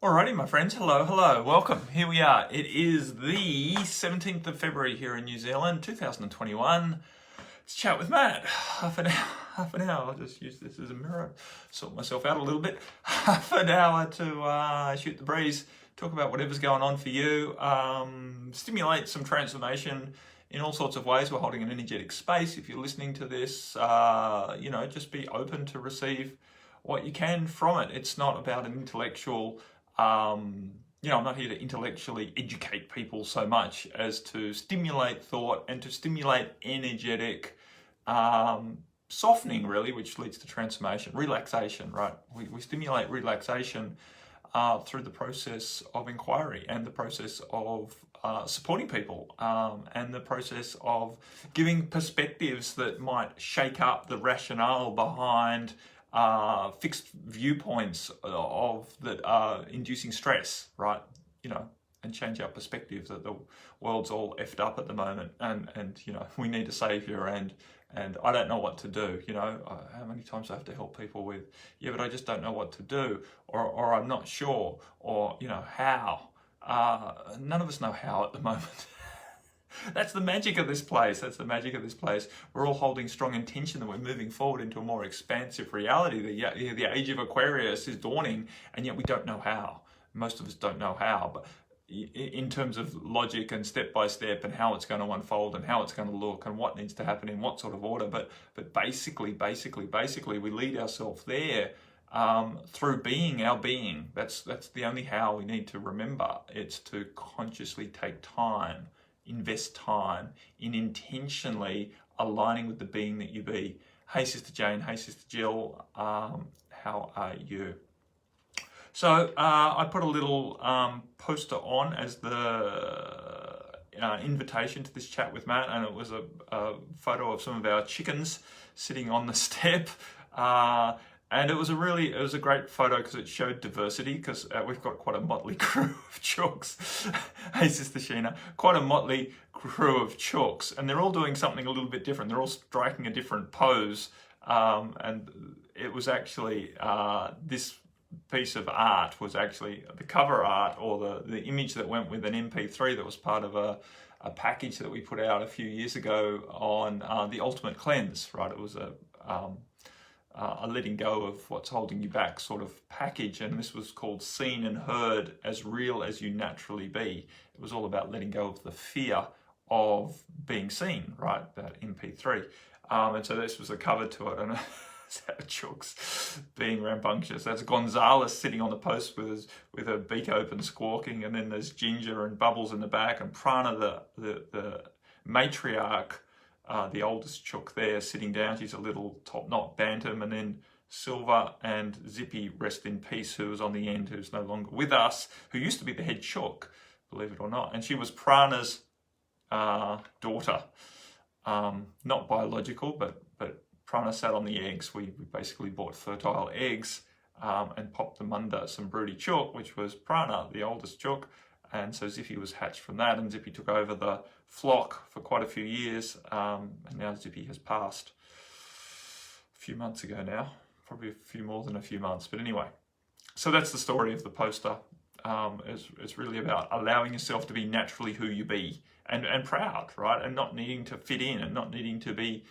Alrighty, my friends. Hello. Welcome. Here we are. It is the 17th of February here in New Zealand, 2021. It's Chat with Matt. Half an hour. I'll just use this as a mirror, sort myself out a little bit. Half an hour to shoot the breeze, talk about whatever's going on for you, stimulate some transformation in all sorts of ways. We're holding an energetic space. If you're listening to this, just be open to receive what you can from it. It's not about an intellectual I'm not here to intellectually educate people so much as to stimulate thought and to stimulate energetic softening, really, which leads to transformation, relaxation, right? We stimulate relaxation through the process of inquiry and the process of supporting people and the process of giving perspectives that might shake up the rationale behind fixed viewpoints that are inducing stress, right? And change our perspective that the world's all effed up at the moment, and we need a savior, and I don't know what to do. How many times I have to help people with, but I just don't know what to do, or I'm not sure, or how. None of us know how at the moment. That's the magic of this place. We're all holding strong intention that we're moving forward into a more expansive reality. The age of Aquarius is dawning, and yet we don't know how. Most of us don't know how, but in terms of logic and step by step and how it's going to unfold and how it's going to look and what needs to happen in what sort of order. But basically, we lead ourselves there through being our being. That's the only how we need to remember. It's to consciously take time. Invest time in intentionally aligning with the being that you be. Hey, Sister Jane. Hey, Sister Jill. How are you? So I put a little poster on as the invitation to this chat with Matt, and it was a photo of some of our chickens sitting on the step. And it was a great photo because it showed diversity, because we've got quite a motley crew of chooks. Hey, Sister Sheena. Quite a motley crew of chooks. And they're all doing something a little bit different. They're all striking a different pose. And it was actually, this piece of art was actually the cover art, or the image that went with an MP3 that was part of a package that we put out a few years ago on the Ultimate Cleanse, right? It was a letting go of what's holding you back sort of package, and this was called Seen and Heard as Real as You Naturally Be. It was all about letting go of the fear of being seen, right? That MP3. And so this was a cover to it, and chooks being rambunctious. That's Gonzalez sitting on the post with her beak open squawking, and then there's Ginger and Bubbles in the back, and Prana, the matriarch, the oldest chook there, sitting down. She's a little top knot bantam, and then Silver and Zippy, rest in peace, who was on the end, who's no longer with us, who used to be the head chook, believe it or not. And she was Prana's daughter. Not biological, but Prana sat on the eggs. We basically bought fertile eggs and popped them under some broody chook, which was Prana, the oldest chook. And so Zippy was hatched from that, and Zippy took over the flock for quite a few years, and now Zippy has passed a few months ago now, probably a few more than a few months, but anyway. So that's the story of the poster. It's really about allowing yourself to be naturally who you be, and proud, right? And not needing to fit in, and not needing to be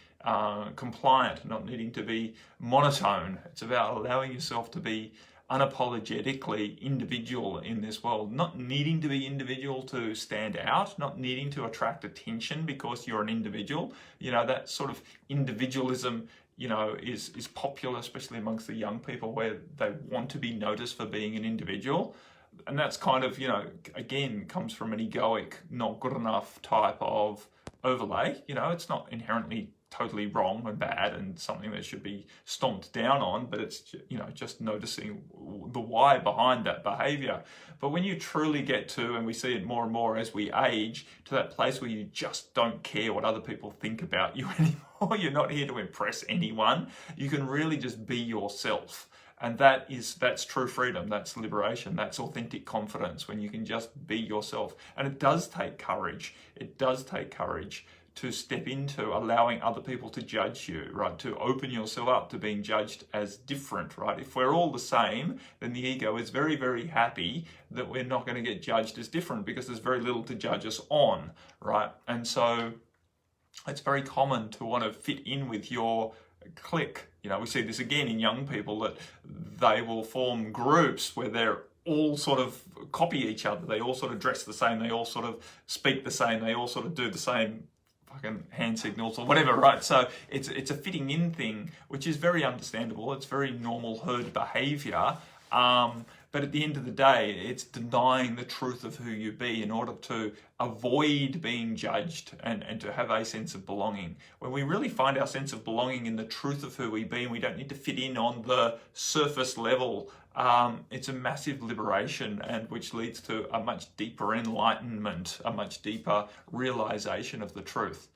compliant, not needing to be monotone. It's about allowing yourself to be unapologetically individual in this world, not needing to be individual to stand out, not needing to attract attention because you're an individual. That sort of individualism, is popular, especially amongst the young people, where they want to be noticed for being an individual. And that's kind of, again, comes from an egoic, not good enough type of overlay. It's not inherently totally wrong and bad and something that should be stomped down on, but it's just noticing the why behind that behavior. But when you truly get to, and we see it more and more as we age, to that place where you just don't care what other people think about you anymore, you're not here to impress anyone, you can really just be yourself. And that's true freedom, that's liberation, that's authentic confidence, when you can just be yourself. And it does take courage. It does take courage to step into allowing other people to judge you, right? To open yourself up to being judged as different, right? If we're all the same, then the ego is very, very happy that we're not going to get judged as different because there's very little to judge us on, right? And so it's very common to want to fit in with your clique. You know, we see this again in young people, that they will form groups where they're all sort of copy each other. They all sort of dress the same. They all sort of speak the same. They all sort of do the same fucking hand signals or whatever, right? So it's a fitting in thing, which is very understandable. It's very normal herd behavior. But at the end of the day, it's denying the truth of who you be in order to avoid being judged and to have a sense of belonging. When we really find our sense of belonging in the truth of who we be, and we don't need to fit in on the surface level, it's a massive liberation, and which leads to a much deeper enlightenment, a much deeper realization of the truth.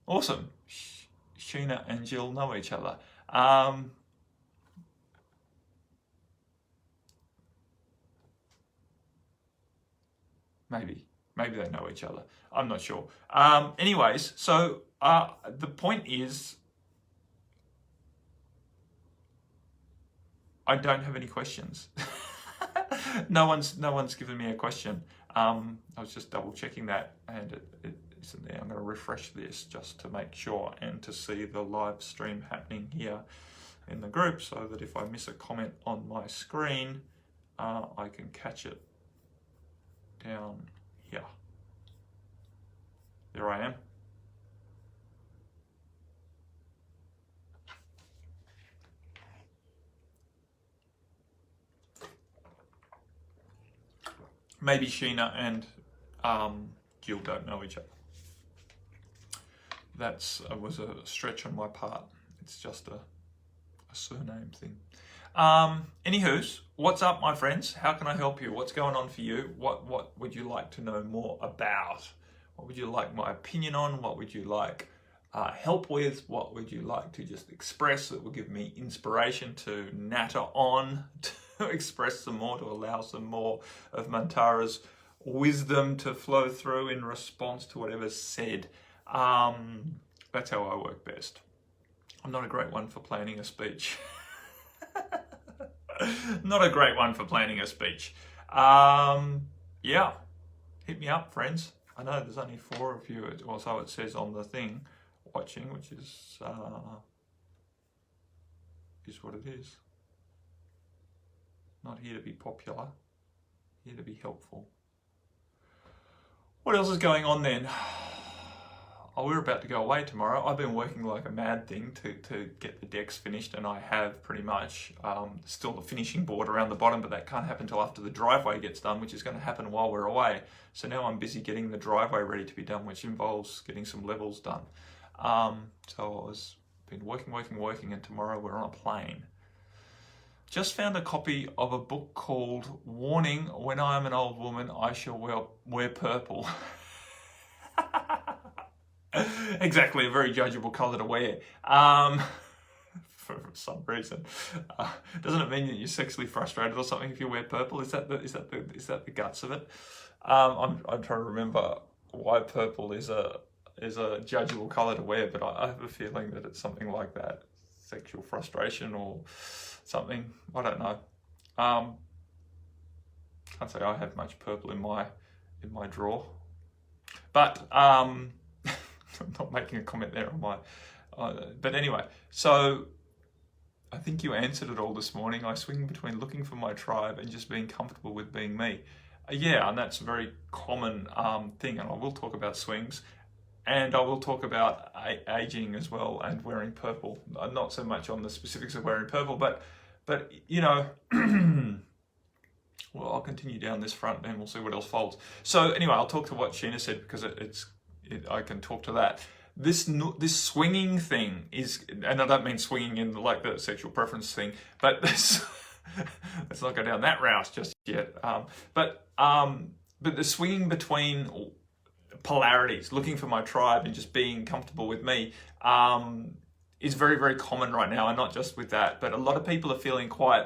Awesome. Sheena and Jill know each other. Maybe they know each other. I'm not sure. Anyways, so the point is, I don't have any questions. No one's given me a question. I was just double checking that, and it isn't there. I'm going to refresh this just to make sure and to see the live stream happening here in the group, so that if I miss a comment on my screen, I can catch it down here. There I am. Maybe Sheena and Jill don't know each other. That was a stretch on my part. It's just a surname thing. Anywho's, what's up, my friends? How can I help you? What's going on for you? What would you like to know more about? What would you like my opinion on? What would you like help with? What would you like to just express that will give me inspiration to natter on, to express some more, to allow some more of Mantara's wisdom to flow through in response to whatever's said? That's how I work best. I'm not a great one for planning a speech. Not a great one for planning a speech. Yeah, hit me up, friends. I know there's only 4 of you, or so it says on the thing, watching, which is what it is. Not here to be popular, here to be helpful. What else is going on then? Oh, we're about to go away tomorrow. I've been working like a mad thing to get the decks finished, and I have pretty much. Still the finishing board around the bottom, but that can't happen until after the driveway gets done, which is going to happen while we're away. So now I'm busy getting the driveway ready to be done, which involves getting some levels done. So been working, and tomorrow we're on a plane. Just found a copy of a book called Warning, When I Am an Old Woman, I Shall Wear Purple. Exactly, a very judgeable colour to wear. For some reason, doesn't it mean that you're sexually frustrated or something if you wear purple? Is that the guts of it? I'm trying to remember why purple is a judgeable colour to wear, but I have a feeling that it's something like that, sexual frustration or something. I don't know. Can't say I have much purple in my drawer, but I'm not making a comment there on my. But anyway, so I think you answered it all this morning. I swing between looking for my tribe and just being comfortable with being me. Yeah, and that's a very common thing. And I will talk about swings, and I will talk about aging as well and wearing purple. Not so much on the specifics of wearing purple, but you know. Well, I'll continue down this front and we'll see what else folds. So anyway, I'll talk to what Sheena said because I can talk to that. This swinging thing is, and I don't mean swinging in like the sexual preference thing, but let's not go down that route just yet. But the swinging between polarities, looking for my tribe and just being comfortable with me, is very, very common right now. And not just with that, but a lot of people are feeling quite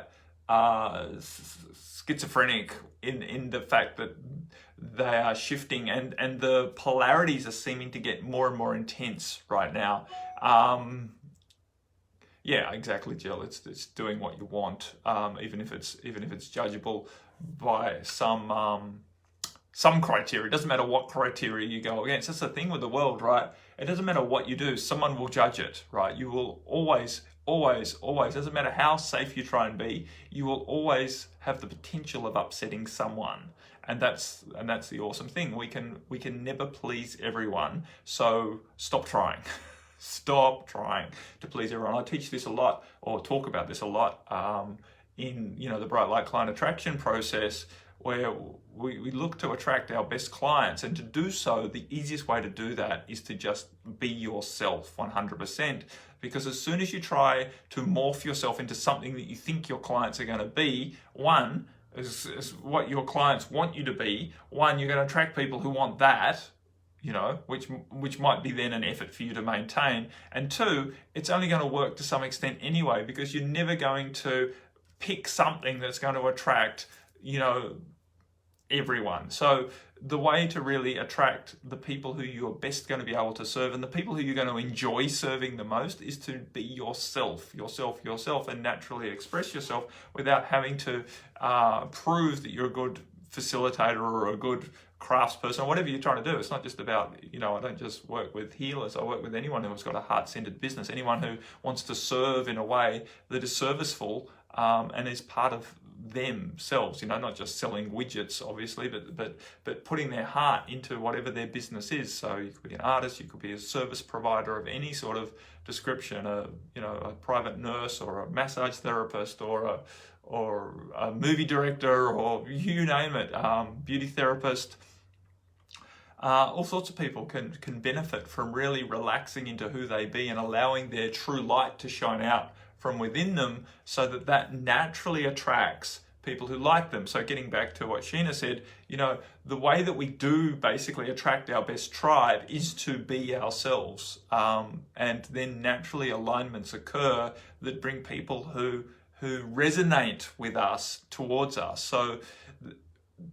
schizophrenic in the fact that they are shifting, and the polarities are seeming to get more and more intense right now. Yeah, exactly, Jill. It's doing what you want, even if it's judgeable by some criteria. It doesn't matter what criteria you go against. That's the thing with the world, right? It doesn't matter what you do, someone will judge it, right? You will always, doesn't matter how safe you try and be, you will always have the potential of upsetting someone. And that's the awesome thing. We can never please everyone. So stop trying. Stop trying to please everyone. I teach this a lot, or talk about this a lot, in the Bright Light Client Attraction process, where we look to attract our best clients. And to do so, the easiest way to do that is to just be yourself 100%. Because as soon as you try to morph yourself into something that you think your clients are going to be, one, is what your clients want you to be, one, you're going to attract people who want that, which might be then an effort for you to maintain. And two, it's only going to work to some extent anyway, because you're never going to pick something that's going to attract, everyone. So the way to really attract the people who you're best going to be able to serve, and the people who you're going to enjoy serving the most, is to be yourself, and naturally express yourself without having to prove that you're a good facilitator or a good craftsperson, or whatever you're trying to do. It's not just about, I don't just work with healers. I work with anyone who's got a heart-centered business, anyone who wants to serve in a way that is serviceful and is part of themselves, not just selling widgets, obviously, but putting their heart into whatever their business is. So you could be an artist, you could be a service provider of any sort of description, a private nurse, or a massage therapist, or a movie director, or you name it, beauty therapist. All sorts of people can benefit from really relaxing into who they be and allowing their true light to shine out from within them, so that naturally attracts people who like them. So getting back to what Sheena said, the way that we do basically attract our best tribe is to be ourselves, and then naturally alignments occur that bring people who resonate with us towards us. So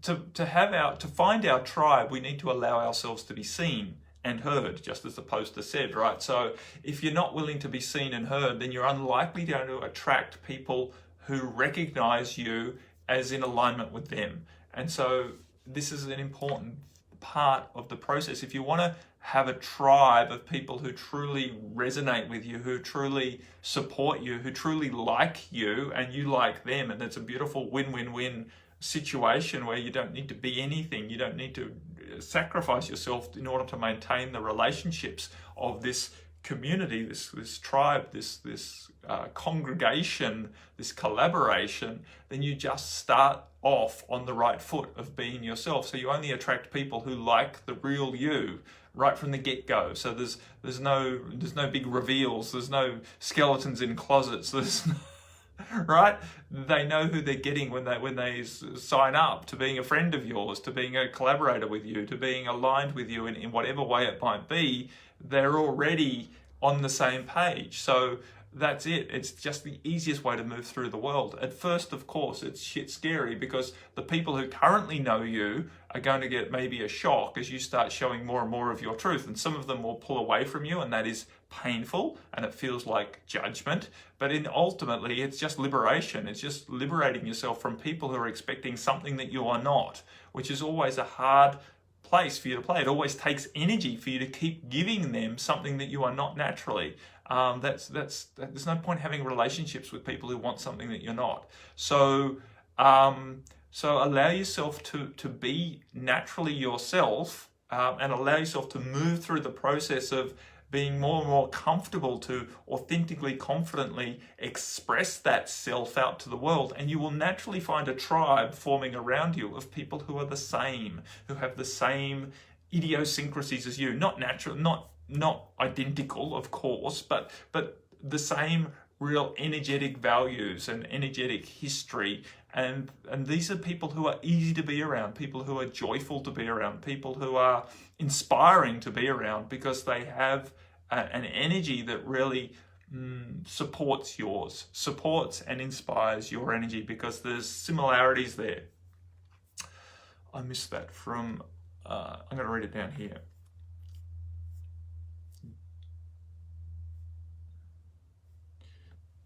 to find our tribe, we need to allow ourselves to be seen and heard, just as the poster said, right? So if you're not willing to be seen and heard, then you're unlikely going to attract people who recognize you as in alignment with them. And so this is an important part of the process. If you want to have a tribe of people who truly resonate with you, who truly support you, who truly like you and you like them, and it's a beautiful win-win-win situation where you don't need to be anything, you don't need to sacrifice yourself in order to maintain the relationships of this community, this tribe, this congregation, this collaboration, then you just start off on the right foot of being yourself. So you only attract people who like the real you right from the get-go. So there's no big reveals, there's no skeletons in closets, there's no right? They know who they're getting when they sign up to being a friend of yours, to being a collaborator with you, to being aligned with you in whatever way it might be. They're already on the same page. So that's it. It's just the easiest way to move through the world. At first, of course, it's shit scary, because the people who currently know you are going to get maybe a shock as you start showing more and more of your truth. And some of them will pull away from you, and that is painful, and it feels like judgment. But ultimately, it's just liberation. It's just liberating yourself from people who are expecting something that you are not, which is always a hard place for you to play. It always takes energy for you to keep giving them something that you are not naturally. There's no point having relationships with people who want something that you're not. So allow yourself to be naturally yourself, and allow yourself to move through the process of being more and more comfortable to authentically, confidently express that self out to the world. And you will naturally find a tribe forming around you of people who are the same, who have the same idiosyncrasies as you. Not natural, not identical, of course, but the same real energetic values and energetic history. And these are people who are easy to be around, people who are joyful to be around, people who are inspiring to be around, because they have an energy that really supports and inspires your energy, because there's similarities there. I missed that from, I'm going to read it down here.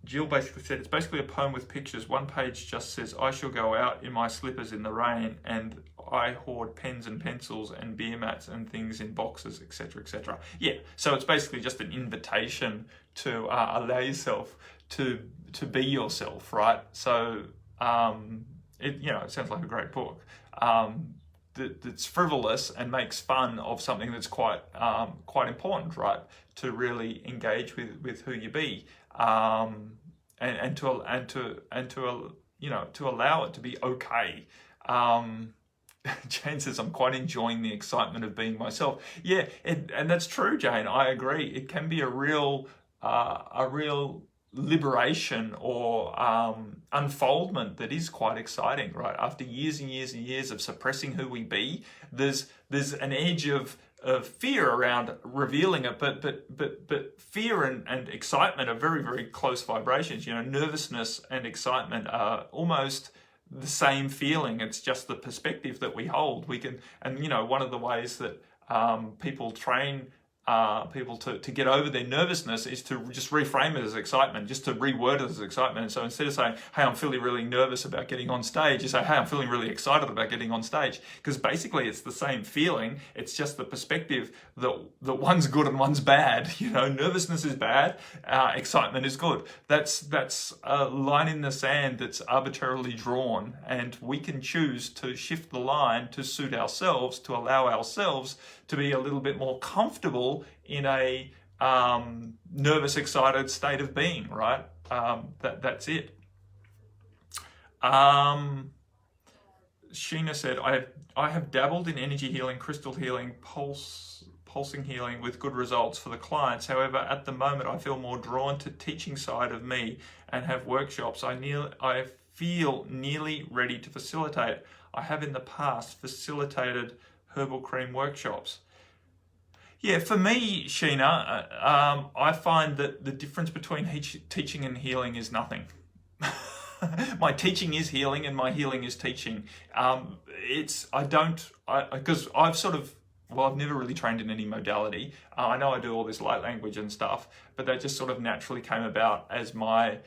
Jill basically said, it's basically a poem with pictures. One page just says, I shall go out in my slippers in the rain, and I hoard pens and pencils and beer mats and things in boxes, etc., etc. Yeah, so it's basically just an invitation to allow yourself to be yourself, right? So, it sounds like a great book. That's frivolous and makes fun of something that's quite important, right? To really engage with who you be, and to allow it to be okay. Jane says, I'm quite enjoying the excitement of being myself. Yeah, and that's true, Jane. I agree. It can be a real liberation or unfoldment that is quite exciting, right? After years and years and years of suppressing who we be, there's an edge of fear around revealing it, but fear and excitement are very, very close vibrations. Nervousness and excitement are almost the same feeling. It's just the perspective that we hold. One of the ways that people train people to get over their nervousness is to just reframe it as excitement, just to reword it as excitement. And so instead of saying, hey, I'm feeling really nervous about getting on stage, you say, hey, I'm feeling really excited about getting on stage. Because basically it's the same feeling. It's just the perspective that one's good and one's bad. Nervousness is bad, excitement is good. That's a line in the sand that's arbitrarily drawn, and we can choose to shift the line to suit ourselves, to allow ourselves to be a little bit more comfortable in a nervous, excited state of being, right? That's it. Sheena said, I have dabbled in energy healing, crystal healing, pulsing healing with good results for the clients. However, at the moment, I feel more drawn to teaching side of me and have workshops. I feel nearly ready to facilitate. I have in the past facilitated herbal cream workshops. Yeah, for me, Sheena, I find that the difference between teaching and healing is nothing. My teaching is healing and my healing is teaching. Because I've never really trained in any modality. I know I do all this light language and stuff, but that just sort of naturally came about as my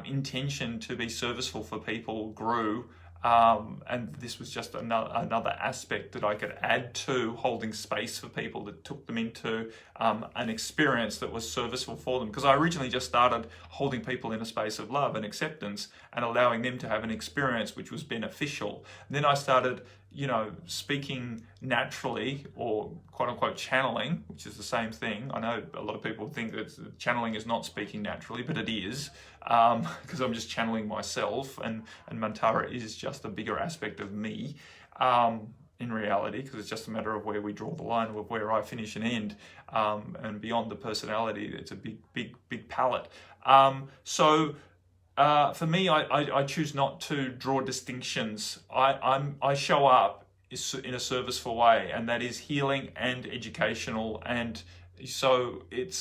intention to be serviceful for people grew. And this was just another aspect that I could add to holding space for people, that took them into an experience that was serviceable for them. Because I originally just started holding people in a space of love and acceptance and allowing them to have an experience which was beneficial. And then I started, speaking naturally, or quote unquote channeling, which is the same thing. I know a lot of people think that channeling is not speaking naturally, but it is, because I'm just channeling myself, and Mantara is just a bigger aspect of me in reality, because it's just a matter of where we draw the line, of where I finish and end, and beyond the personality, it's a big palette. For me, I choose not to draw distinctions. I show up in a serviceful way, and that is healing and educational, and so it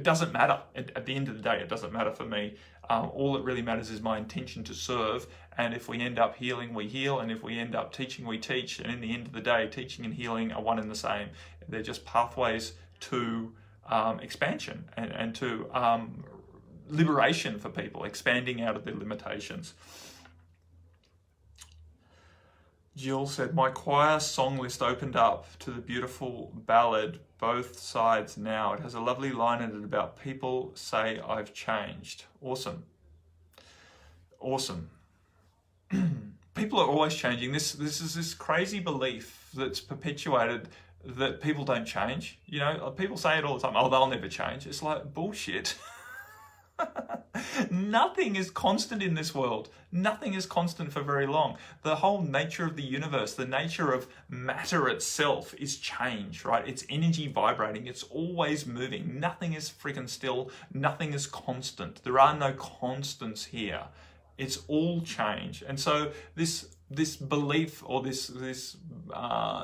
doesn't matter. At the end of the day, it doesn't matter for me. All that really matters is my intention to serve, and if we end up healing, we heal, and if we end up teaching, we teach, and in the end of the day, teaching and healing are one and the same. They're just pathways to expansion and to liberation for people, expanding out of their limitations. Jill said, my choir song list opened up to the beautiful ballad, Both Sides Now. It has a lovely line in it about people say I've changed. Awesome. People are always changing. This is this crazy belief that's perpetuated that people don't change. People say it all the time, oh, they'll never change. It's like bullshit. Nothing is constant in this world. Nothing is constant for very long. The whole nature of the universe, the nature of matter itself is change, right? It's energy vibrating. It's always moving. Nothing is freaking still. Nothing is constant. There are no constants here. It's all change. And so this belief, or this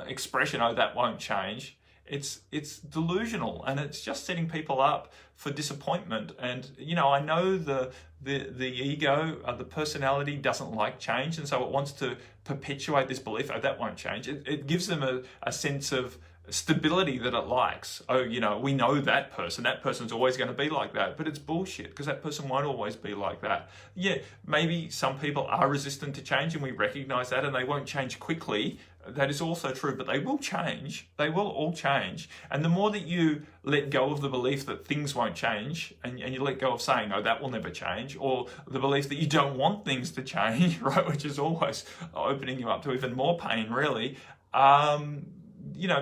expression, oh, that won't change, it's delusional, and it's just setting people up for disappointment. And I know the ego, the personality doesn't like change, and so it wants to perpetuate this belief, oh, that won't change. It gives them a sense of stability that it likes. Oh, we know that person's always going to be like that, but it's bullshit, because that person won't always be like that. Yeah, maybe some people are resistant to change, and we recognize that, and they won't change quickly. That is also true, but they will change. They will all change. And the more that you let go of the belief that things won't change, and you let go of saying, no, that will never change, or the belief that you don't want things to change, right, which is always opening you up to even more pain, really,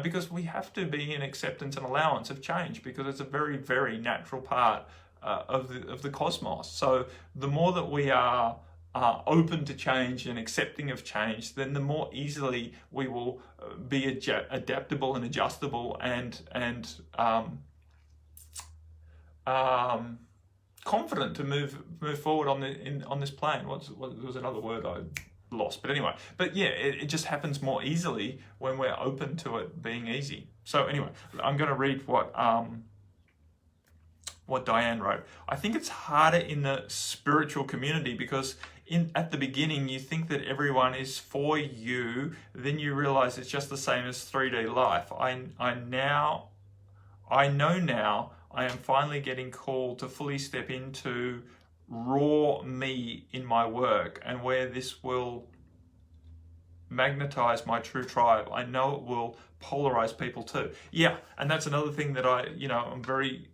because we have to be in acceptance and allowance of change, because it's a very, very natural part of the cosmos. So the more that we are open to change and accepting of change, then the more easily we will be adaptable and adjustable and confident to move forward on this plane. What was another word I lost? But anyway, yeah, it just happens more easily when we're open to it being easy. So anyway, I'm going to read what Diane wrote. I think it's harder in the spiritual community because at the beginning you think that everyone is for you, then you realize it's just the same as 3D life. I know now I am finally getting called to fully step into raw me in my work, and where this will magnetize my true tribe. I know it will polarize people too. Yeah, and that's another thing that I'm very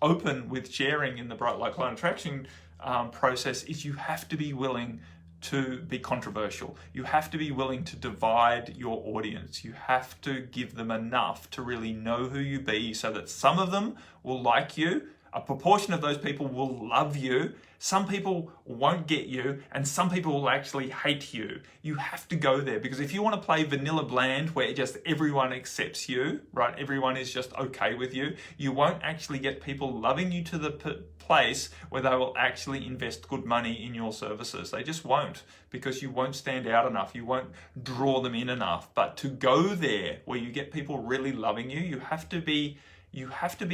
open with sharing in the Bright Light Client Attraction process, is you have to be willing to be controversial. You have to be willing to divide your audience. You have to give them enough to really know who you be, so that some of them will like you, a proportion of those people will love you, some people won't get you, and some people will actually hate you. You have to go there, because if you want to play vanilla bland where just everyone accepts you, right, everyone is just okay with you, you won't actually get people loving you to the place where they will actually invest good money in your services. They just won't, because you won't stand out enough. You won't draw them in enough. But to go there where you get people really loving you, you have to be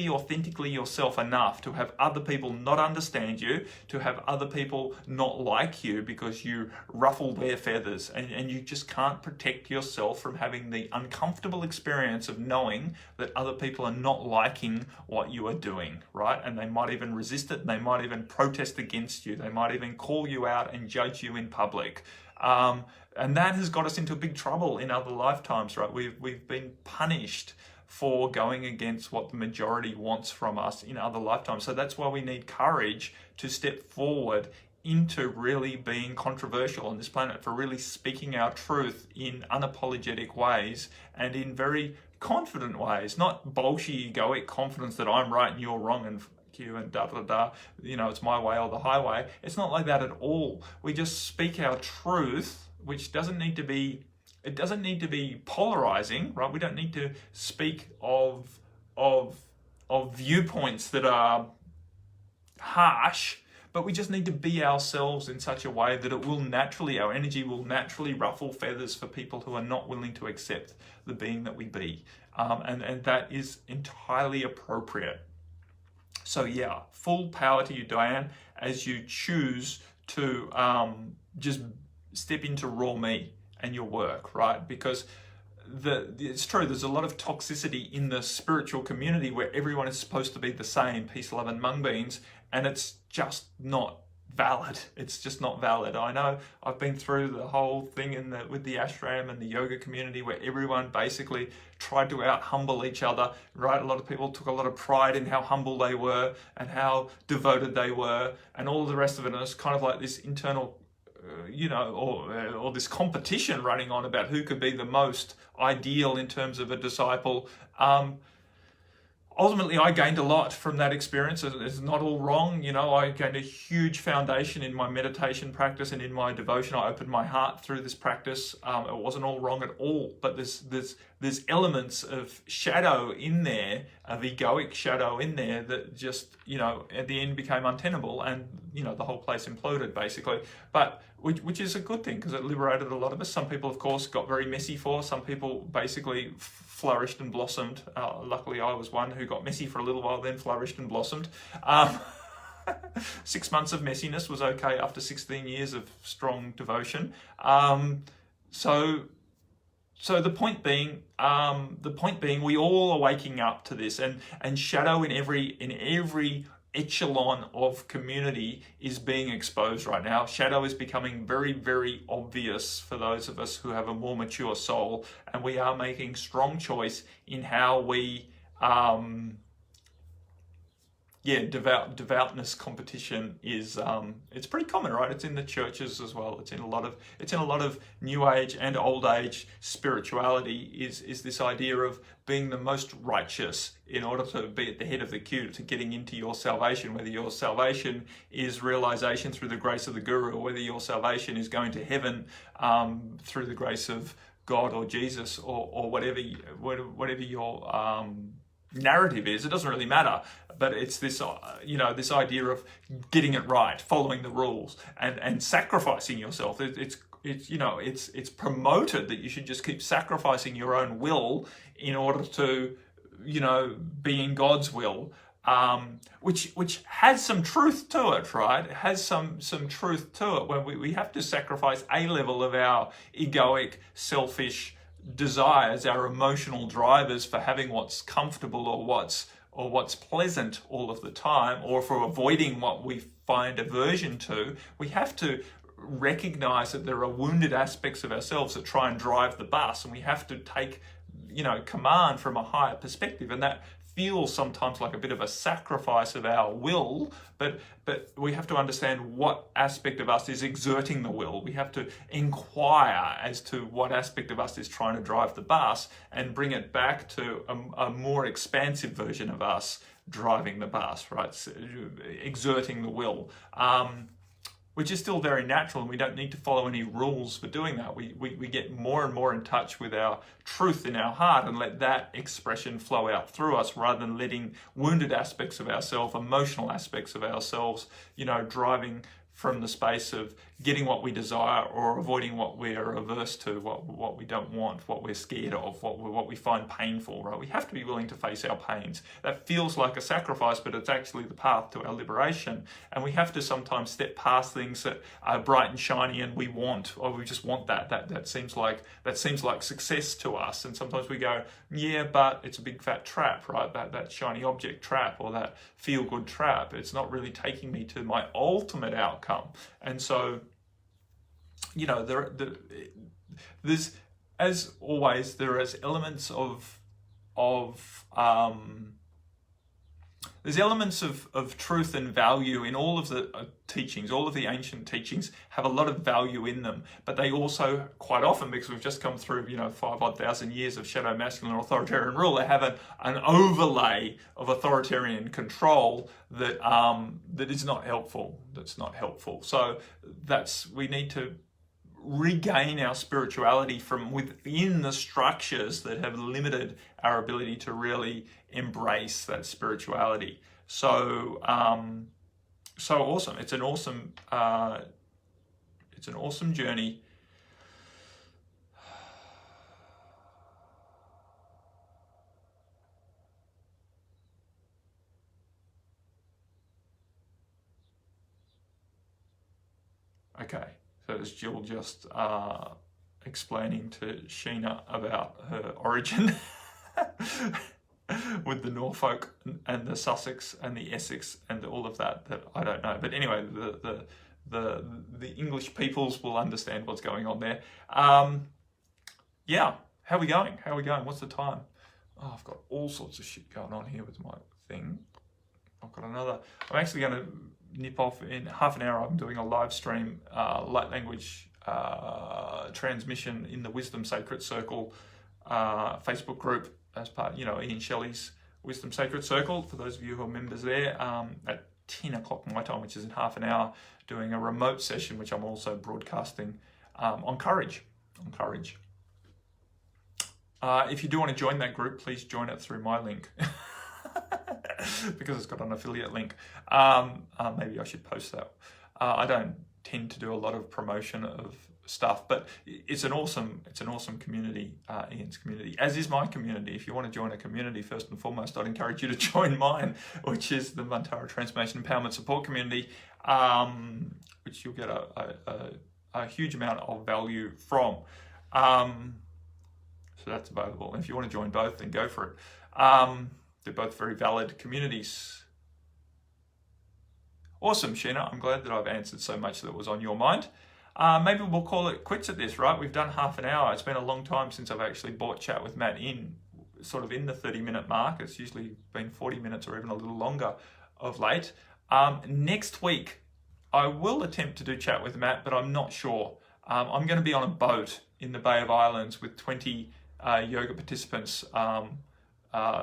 authentically yourself enough to have other people not understand you, to have other people not like you because you ruffle their feathers, and you just can't protect yourself from having the uncomfortable experience of knowing that other people are not liking what you are doing, right? And they might even resist it, and they might even protest against you. They might even call you out and judge you in public. And that has got us into big trouble in other lifetimes, right? We've been punished for going against what the majority wants from us in other lifetimes. So that's why we need courage to step forward into really being controversial on this planet, for really speaking our truth in unapologetic ways and in very confident ways, not bullshit egoic confidence that I'm right and you're wrong and you and it's my way or the highway. It's not like that at all. We just speak our truth, which doesn't need to be polarizing, right? We don't need to speak of viewpoints that are harsh, but we just need to be ourselves in such a way that our energy will naturally ruffle feathers for people who are not willing to accept the being that we be. And that is entirely appropriate. So yeah, full power to you, Diane, as you choose to just step into raw me and your work, right? Because it's true, there's a lot of toxicity in the spiritual community where everyone is supposed to be the same, peace, love, and mung beans, and it's just not valid. It's just not valid. I know I've been through the whole thing with the ashram and the yoga community where everyone basically tried to out-humble each other, right? A lot of people took a lot of pride in how humble they were and how devoted they were and all the rest of it, and it's kind of like this internal or this competition running on about who could be the most ideal in terms of a disciple. ultimately, I gained a lot from that experience. It's not all wrong, I gained a huge foundation in my meditation practice and in my devotion. I opened my heart through this practice. It wasn't all wrong at all, but there's elements of shadow in there, of egoic shadow in there that just, at the end became untenable, and the whole place imploded basically. But which is a good thing, because it liberated a lot of us. Some people, of course, got very messy for. Some people basically flourished and blossomed. Luckily, I was one who got messy for a little while, then flourished and blossomed. 6 months of messiness was okay after 16 years of strong devotion. So the point being, we all are waking up to this, and shadow in every echelon of community is being exposed right now. Shadow is becoming very, very obvious for those of us who have a more mature soul, and we are making strong choice in how we devoutness competition is it's pretty common, right? It's in the churches as well. It's in a lot of new age and old age spirituality, is this idea of being the most righteous in order to be at the head of the queue to getting into your salvation, whether your salvation is realization through the grace of the Guru, or whether your salvation is going to heaven through the grace of God or Jesus, or whatever your narrative is. It doesn't really matter, but it's this this idea of getting it right, following the rules, and sacrificing yourself. It's promoted that you should just keep sacrificing your own will in order to be in God's will, which has some truth to it, right? It has some truth to it, when we have to sacrifice a level of our egoic, selfish desires, our emotional drivers, for having what's comfortable or what's pleasant all of the time, or for avoiding what we find aversion to. We have to recognize that there are wounded aspects of ourselves that try and drive the bus, and we have to take command from a higher perspective, and that feels sometimes like a bit of a sacrifice of our will, but we have to understand what aspect of us is exerting the will. We have to inquire as to what aspect of us is trying to drive the bus, and bring it back to a more expansive version of us driving the bus, right? So, exerting the will. Which is still very natural, and we don't need to follow any rules for doing that. We get more and more in touch with our truth in our heart, and let that expression flow out through us, rather than letting wounded aspects of ourselves, emotional aspects of ourselves, driving from the space of getting what we desire, or avoiding what we're averse to, what we don't want, what we're scared of, what we find painful, right? We have to be willing to face our pains. That feels like a sacrifice, but it's actually the path to our liberation. And we have to sometimes step past things that are bright and shiny and we want, or we just want that seems like success to us. And sometimes we go, yeah, but it's a big fat trap, right? That shiny object trap, or that feel good trap. It's not really taking me to my ultimate outcome. And so, there's, as always, there is elements of truth and value in all of the teachings. All of the ancient teachings have a lot of value in them, but they also, quite often, because we've just come through 5,000 years of shadow masculine authoritarian rule, they have an overlay of authoritarian control that is not helpful. That's not helpful. So we need to regain our spirituality from within the structures that have limited our ability to really embrace that spirituality. So awesome. It's an awesome journey. Okay. So it's Jill just explaining to Sheena about her origin with the Norfolk and the Sussex and the Essex and all of that I don't know. But anyway, the English peoples will understand what's going on there. Yeah, how are we going? What's the time? Oh, I've got all sorts of shit going on here with my thing. I'm actually going to nip off in half an hour. I'm doing a live stream light language transmission in the Wisdom Sacred Circle Facebook group, as part, Ian Shelley's Wisdom Sacred Circle, for those of you who are members there, at 10 o'clock my time, which is in half an hour, doing a remote session, which I'm also broadcasting on courage. If you do want to join that group, please join it through my link. Because it's got an affiliate link. Maybe I should post that. I don't tend to do a lot of promotion of stuff, but it's an awesome community, Ian's community, as is my community. If you want to join a community, first and foremost, I'd encourage you to join mine, which is the Mantara Transformation Empowerment Support Community, which you'll get a huge amount of value from. So that's available. And if you want to join both, then go for it. They're both very valid communities. Awesome, Sheena. I'm glad that I've answered so much that was on your mind. Maybe we'll call it quits at this, right? We've done half an hour. It's been a long time since I've actually brought Chat with Matt in the 30-minute mark. It's usually been 40 minutes or even a little longer of late. Next week, I will attempt to do Chat with Matt, but I'm not sure. I'm going to be on a boat in the Bay of Islands with 20 yoga participants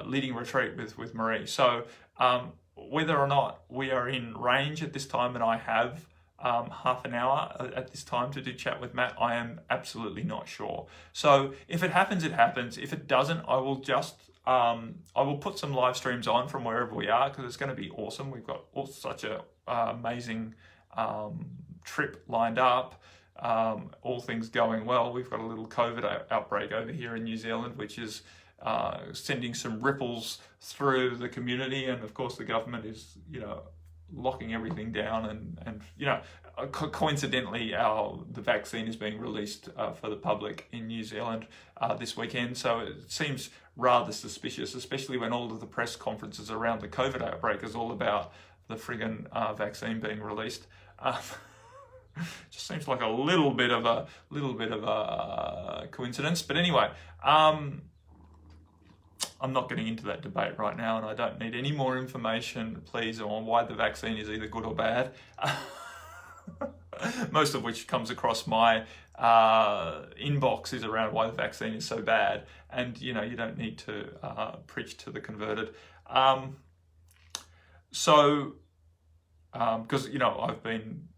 leading a retreat with Marie. So whether or not we are in range at this time and I have half an hour at this time to do Chat with Matt, I am absolutely not sure. So if it happens, it happens. If it doesn't, I will just I will put some live streams on from wherever we are, because it's going to be awesome. We've got such a amazing trip lined up. All things going well. We've got a little COVID outbreak over here in New Zealand, which is sending some ripples through the community, and of course the government is, locking everything down, and coincidentally the vaccine is being released for the public in New Zealand this weekend. So it seems rather suspicious, especially when all of the press conferences around the COVID outbreak is all about the friggin' vaccine being released. Just seems like a little bit of a coincidence. But anyway, I'm not getting into that debate right now, and I don't need any more information, please, on why the vaccine is either good or bad. Most of which comes across my inbox is around why the vaccine is so bad, and you don't need to preach to the converted. Because I've been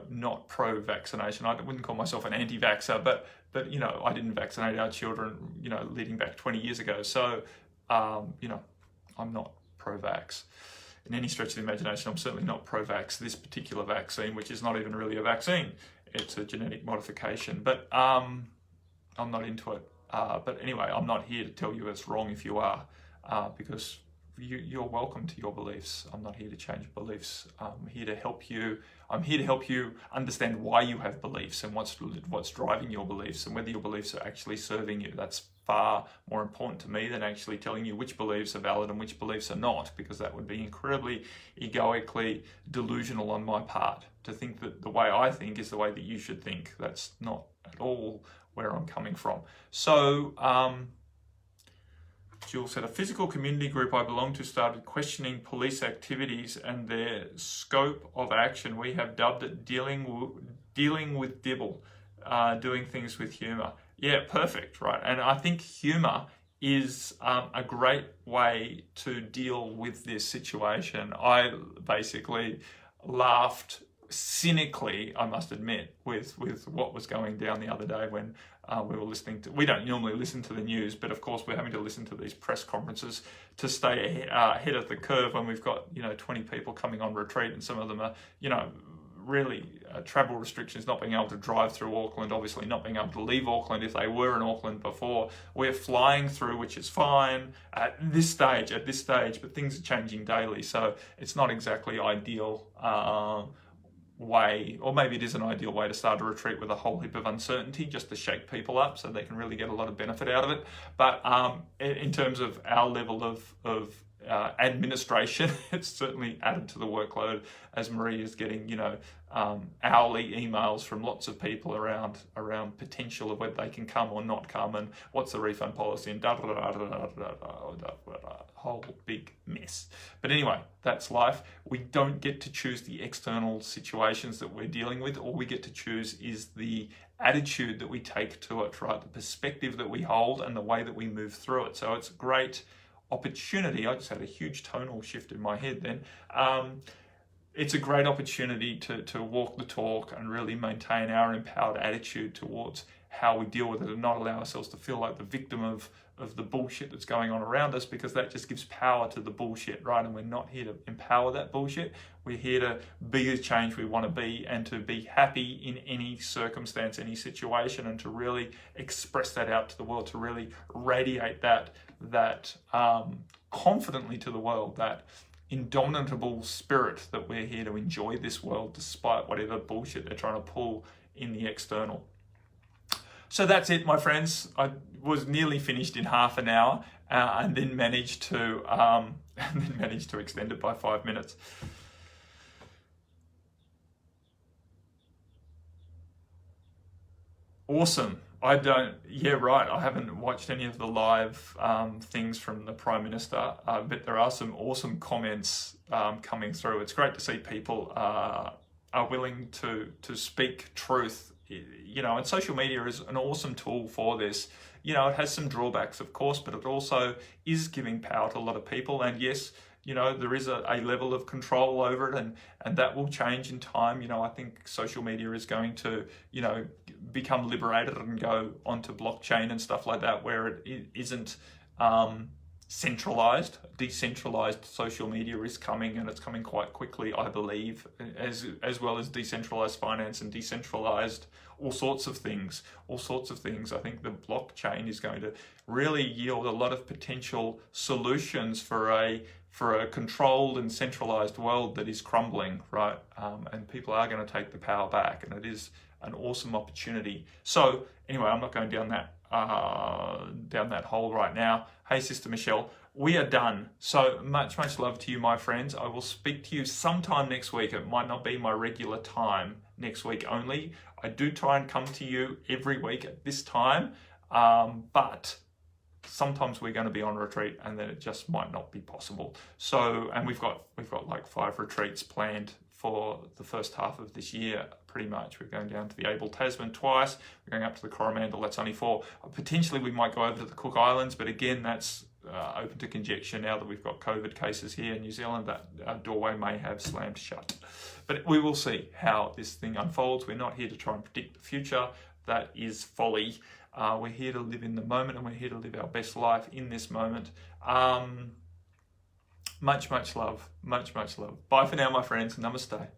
not pro-vaccination. I wouldn't call myself an anti-vaxxer, but I didn't vaccinate our children, leading back 20 years ago. So, I'm not pro-vax. In any stretch of the imagination, I'm certainly not pro-vax this particular vaccine, which is not even really a vaccine. It's a genetic modification, but I'm not into it. But anyway, I'm not here to tell you it's wrong if you are, because you're welcome to your beliefs. I'm not here to change beliefs. I'm here to help you understand why you have beliefs and what's driving your beliefs, and whether your beliefs are actually serving you. That's far more important to me than actually telling you which beliefs are valid and which beliefs are not, because that would be incredibly egoically delusional on my part to think that the way I think is the way that you should think. That's not at all where I'm coming from. So, Jill said, a physical community group I belong to started questioning police activities and their scope of action. We have dubbed it dealing with Dibble, doing things with humour. Yeah, perfect, right? And I think humour is a great way to deal with this situation. I basically laughed cynically, I must admit, with what was going down the other day when we were listening to, we don't normally listen to the news, but of course we're having to listen to these press conferences to stay ahead of the curve when we've got 20 people coming on retreat, and some of them are really travel restrictions, not being able to drive through Auckland, obviously not being able to leave Auckland if they were in Auckland before. We're flying through, which is fine at this stage, but things are changing daily, so it's not exactly ideal way, or maybe it is an ideal way to start a retreat with a whole heap of uncertainty, just to shake people up so they can really get a lot of benefit out of it. But in terms of our level of administration, it's certainly added to the workload, as Marie is getting hourly emails from lots of people around potential of whether they can come or not come, and what's the refund policy, and whole big mess. But anyway, that's life. We don't get to choose the external situations that we're dealing with. All we get to choose is the attitude that we take to it, right? The perspective that we hold and the way that we move through it. So it's great opportunity. I just had a huge tonal shift in my head then. It's a great opportunity to walk the talk and really maintain our empowered attitude towards how we deal with it, and not allow ourselves to feel like the victim of the bullshit that's going on around us, because that just gives power to the bullshit, right? And we're not here to empower that bullshit. We're here to be the change we want to be, and to be happy in any circumstance, any situation, and to really express that out to the world, to really radiate that confidently to the world, that indomitable spirit that we're here to enjoy this world despite whatever bullshit they're trying to pull in the external. So that's it, my friends. I was nearly finished in half an hour, and then managed to extend it by 5 minutes. Awesome. I haven't watched any of the live things from the Prime Minister, but there are some awesome comments coming through. It's great to see people are willing to speak truth. And social media is an awesome tool for this. It has some drawbacks, of course, but it also is giving power to a lot of people. And yes, there is a level of control over it, and that will change in time. I think social media is going to, become liberated and go onto blockchain and stuff like that, where it isn't centralized. Decentralized social media is coming, and it's coming quite quickly, I believe, as well as decentralized finance and decentralized all sorts of things. I think the blockchain is going to really yield a lot of potential solutions for a controlled and centralized world that is crumbling, right? And people are going to take the power back, and it is an awesome opportunity. So anyway, I'm not going down that hole right now. Hey, Sister Michelle, we are done. So much love to you, my friends. I will speak to you sometime next week. It might not be my regular time next week only. I do try and come to you every week at this time, but sometimes we're going to be on retreat, and then it just might not be possible. So, and we've got like 5 retreats planned for the first half of this year, pretty much. We're going down to the Abel Tasman twice. We're going up to the Coromandel. That's only 4. Potentially we might go over to the Cook Islands, but again, that's open to conjecture now that we've got COVID cases here in New Zealand. That doorway may have slammed shut. But we will see how this thing unfolds. We're not here to try and predict the future. That is folly. We're here to live in the moment, and we're here to live our best life in this moment. Much love. Bye for now, my friends. Namaste.